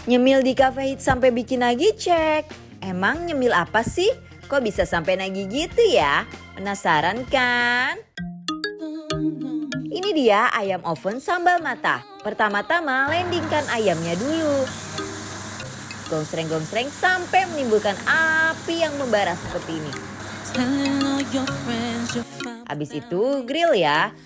Nyemil di cafe hits sampai bikin nagih cek. Emang nyemil apa sih? Kok bisa sampai nagih gitu ya? Penasaran kan? Ini dia ayam oven sambal mata. Pertama-tama landingkan ayamnya dulu. Gongsreng-gongsreng sampai menimbulkan api yang membara seperti ini. Habis itu grill ya.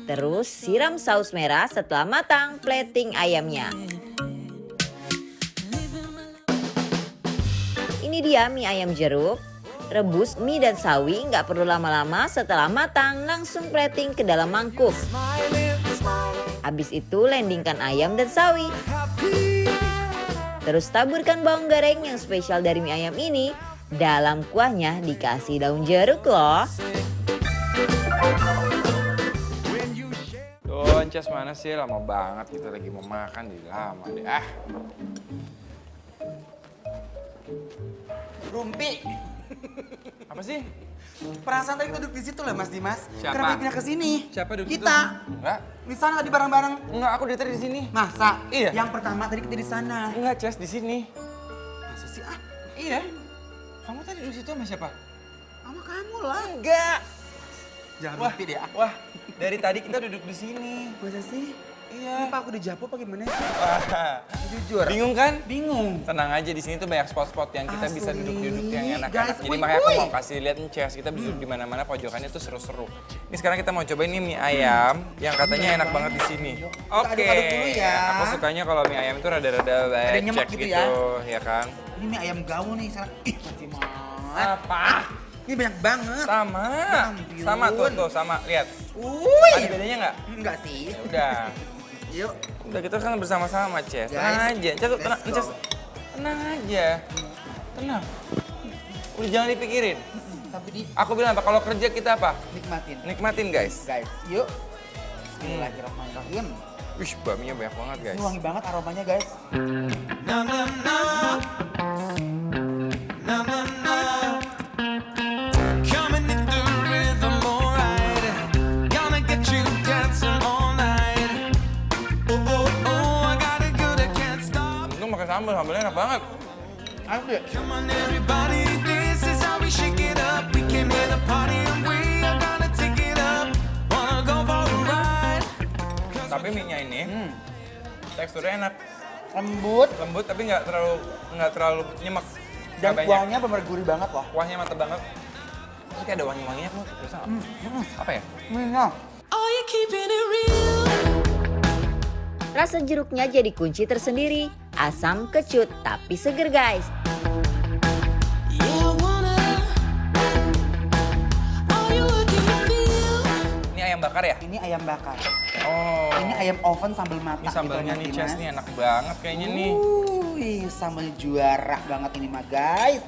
Terus siram saus merah setelah matang plating ayamnya. Ini dia mie ayam jeruk. Rebus mie dan sawi nggak perlu lama-lama, setelah matang langsung plating ke dalam mangkuk. Habis itu landingkan ayam dan sawi. Terus taburkan bawang goreng yang spesial dari mie ayam ini. Dalam kuahnya dikasih daun jeruk loh. Tuh, Encas mana sih? Lama banget kita lagi mau makan, jadi lama deh. Rumpi. Apa sih? Perasaan tadi kita duduk di situ lah Mas Dimas. Siapa? Kenapa pindah ke sini? Siapa duduk Kita. situ? Enggak. Di sana tadi bareng-bareng. Enggak, aku dari tadi di sini. Masa? Iya. Yang pertama tadi kita di sana. Enggak, Ces, di sini. Masa sih? Ah, Iya. Kamu tadi duduk situ sama siapa? sama kamu lah. Enggak. Jangan Wah, rumpi deh. wah, dari tadi kita duduk di sini. Masa sih? Iya. Kenapa aku dijapu apa gimana sih? Wah, Jujur. bingung kan? Bingung. Tenang aja, di sini tuh banyak spot-spot yang kita bisa Asli. duduk-duduk yang enak-enak. Guys, Jadi wih, makanya aku wih. mau kasih lihat Ces, kita bisa duduk di mana-mana, pojokannya tuh seru-seru. Ini sekarang kita mau cobain ini mie ayam yang katanya enak banget di sini. Oke. aduk-aduk dulu ya. Aku sukanya kalau mie ayam itu rada-rada nyemek becek gitu gitu, ya. ya kan? Ini mie ayam gaul nih. Ih, Mas Dimas. Apa? Ini banyak banget. Sama. Ampun. Sama tuh, sama. Lihat. Wih. Ada bedanya nggak? Enggak sih. Ya udah. Yuk. Udah kita kan bersama-sama, Ces. Tenang Guys, aja. Ces, tenang, let's go. Ces. Tenang aja. Tenang. Udah jangan dipikirin. Tapi Aku bilang apa? Kalau kerja kita apa? nikmatin. Nikmatin, guys. Guys, yuk. Bismillahirrahmanirrahim. Wih, bakminya banyak banget, guys. Ini wangi banget aromanya, guys. Coming in the rhythm, alright. Gonna get you dancing all night. Oh, oh, oh, I got it good, I can't stop. Untung pakai sambal, sambalnya enak banget. Ayo, Come on, everybody, this is how we shake it up. We came here to party and we are gonna take it up. Wanna go for a ride? Tapi mie-nya ini teksturnya enak, lembut lembut tapi nggak terlalu nyemek. dan Nggak banyak. kuahnya bener gurih banget loh. Kuahnya mantep banget. Terus kayak ada wangi-wanginya tuh. Terus apa ya? Minyak. Are you keeping it real? Rasa jeruknya jadi kunci tersendiri. Asam kecut tapi seger guys. Yeah, I wanna. Are you working the feel? Ini ayam bakar ya? Ini ayam bakar. Oh. Ini ayam oven sambal mata. Ini sambalnya gitu, nih, Mas Ces, Dimas. nih enak banget kayaknya nih. Wih, sambalnya juara banget ini mah guys.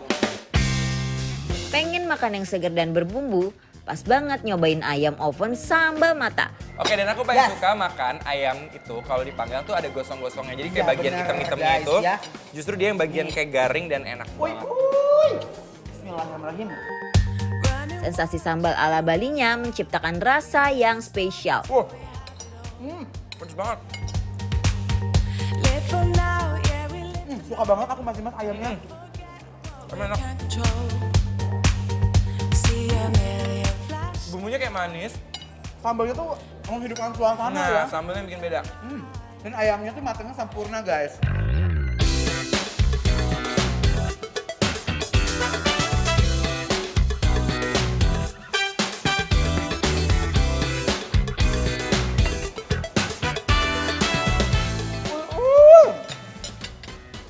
Pengen makan yang seger dan berbumbu? Pas banget nyobain ayam oven sambal mata. Oke, dan aku paling Yes. suka makan ayam itu kalau dipanggang tuh ada gosong-gosongnya. Jadi kayak Iya, bagian bener, hitam-hitamnya guys, itu, ya. justru dia yang bagian kayak garing dan enak Wih, banget. wih. Bismillahirrahmanirrahim. Sensasi sambal ala Balinya menciptakan rasa yang spesial. Wah, pedes banget. Live for now, yeah, we live Suka banget aku Mas Dimas ayamnya. Tapi enak. control. See a million flash. Bumbunya kayak manis. Sambalnya tuh menghidupkan suasana Nah, ya. sambalnya bikin beda. Dan ayamnya tuh matangnya sempurna guys.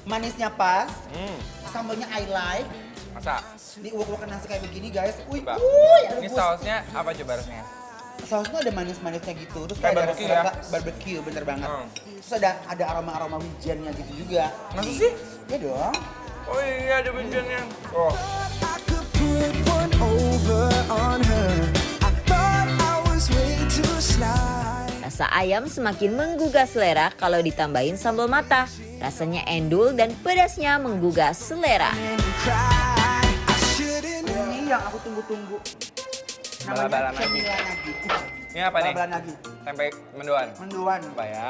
Manisnya pas, sambalnya I like. Masa? Diuak-uakan nasi kayak begini guys. Wih, Coba. aduh, Ini Gus. sausnya apa coba rasanya? Sausnya ada manis-manisnya gitu. Terus Kayak kayak ada barbecue rasa ya? barbecue, bener banget. Hmm. Terus ada aroma-aroma wijennya gitu juga. Masa sih? Iya dong. Oh iya, ada bijiannya. Oh, I could put one over on her. I thought I was way too sly. Rasa ayam semakin menggugah selera kalau ditambahin sambal mata. Rasanya endul dan pedasnya menggugah selera. And cry. I shouldn't. Ini yang aku tunggu-tunggu. Bala-bala nagi. cemilan nagi. Ini apa nih? Bala-bala nagi. Tempe mendoan. Mendoan. Apa ya?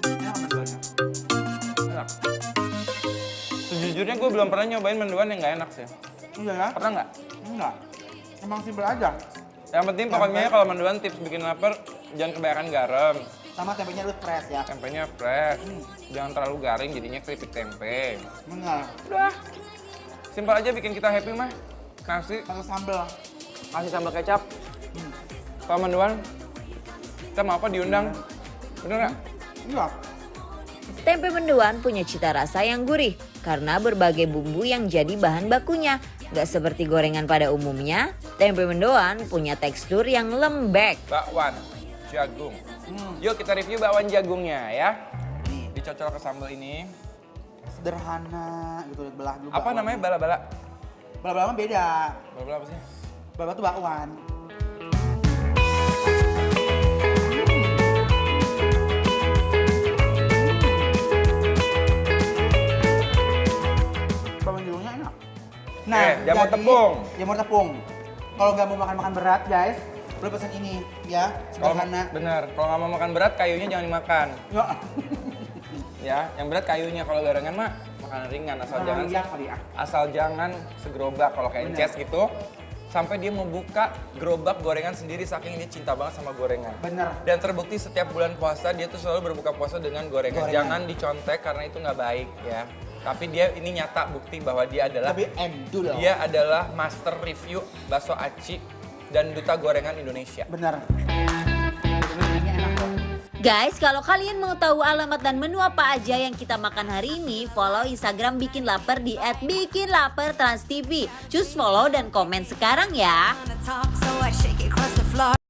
Ini apa mendoannya? Enak. Sejujurnya gue belum pernah nyobain mendoan yang nggak enak sih. Iya ya? Pernah nggak? Enggak. Emang simpel aja. Yang penting pokoknya kalau mendoan tips bikin lapar jangan kebanyakan garam. Sama tempenya lu fresh ya. Tempenya fresh. Jangan terlalu garing jadinya keripik tempe. Benar. Udah. Simpel aja bikin kita happy mah. Nasi, Pakai sambal. kasih sambal kecap. Kalau mendoan, kita mau apa diundang. Bener nggak? Iya. Tempe mendoan punya cita rasa yang gurih karena berbagai bumbu yang jadi bahan bakunya. Gak seperti gorengan pada umumnya, tempe mendoan punya tekstur yang lembek. Bakwan, jagung. Yuk kita review bakwan jagungnya ya. Nih, Dicocol ke sambal ini. sederhana gitu belah dulu. Apa bakwan. namanya bala-bala? Bala-bala mah beda. Bala-bala apa sih? Bala-bala tuh bakwan. Bakwan jagungnya enak. jamur tepung. Jamur tepung. Kalau nggak mau makan berat, guys, lu pesen ini ya, Kalau sederhana. bener, kalau nggak mau makan berat kayunya jangan dimakan. Ya. Ya, yang berat kayunya. Kalau gorengan mah makanan ringan asal Makanan jangan ringan kali ya. asal jangan segerobak kalau kayak Bener. Jess gitu. Sampai dia mau buka gerobak gorengan sendiri saking dia cinta banget sama gorengan. Bener. Dan terbukti setiap bulan puasa dia tuh selalu berbuka puasa dengan gorengan. Gorengan. Jangan dicontek karena itu nggak baik ya. Tapi dia ini nyata bukti bahwa dia adalah Tapi endul. dia adalah master review bakso aci dan duta gorengan Indonesia. Bener. Ini enak loh. Guys, kalau kalian mau tahu alamat dan menu apa aja yang kita makan hari ini, follow Instagram Bikin Lapar di @bikinlapertransTV. Cus follow dan komen sekarang ya. Talk, so I shake it across the floor.